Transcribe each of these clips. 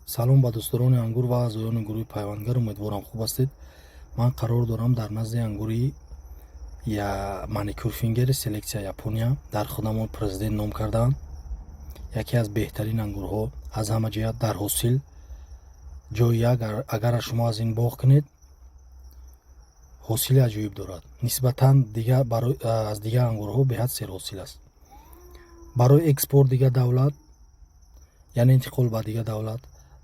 салом ба дӯстдорони ангур ва аъзоёни гурӯҳи пайвандгар, умедворам хуб ҳастед. Ман қарор дорам дар назди ангури маникюр фингери селексия Япония дар худамон президент ном кардаанд. яке аз беҳтарин ангурҳо аз ҳама ҷиҳат дар ҳосил. ҷои агар шумо аз ин боғ кунед, ҳосили аҷоиб дорад. Нисбатан аз дигар ангурҳо беҳад серҳосил аст. барои экспорт дигар давлат, яъне интиқол ба дигар давлат,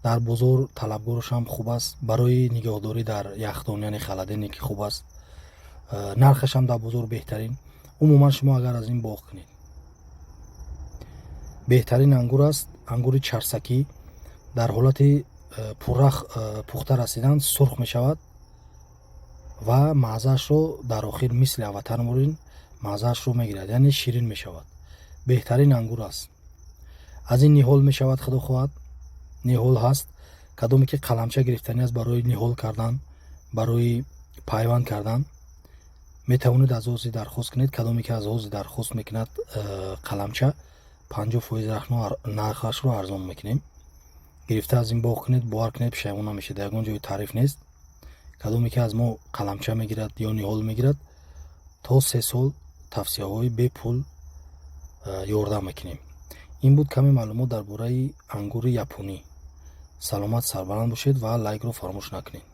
дар бозор талабгораш ҳам хуб аст. барои нигоҳдорӣ дар яхдон, яъне халаденеки хуб аст. нархаш ҳам дар бозор беҳтарин. умуман шумо агар аз ин боғ кунед, беҳтарин ангур аст. ангури чарсакӣ дар ҳолати пухта расидан сурх мешавад ва маъзаашро дар охир мисли аватармурин маъзаашро мегирад, яъне ширин мешавад. беҳтарин ангур аст. аз ин ниҳол мешавад, худо хоҳад, ниҳол ҳаст. кадоме ки қаламча гирифтанӣ аст барои ниҳол кардан, барои пайванд кардан, метавонед аз ҳози дархост кунед. кадоме ки аз ҳози дархост мекунад қаламча, 50% нархашро арзон мекунем. гирифта аз ин боғ кунед, бовар кунед, пешаймон намешед. ягон ҷои таъриф нест. кадоме ки аз мо қаламча мегирад ё ниҳол мегирад, то 3 сол тавсияҳои бепул ёрдам мекунем. ин буд каме маълумот дар бораи ангури японӣ. саломат сарбаланд бошед ва лайкро фаромӯш накунед.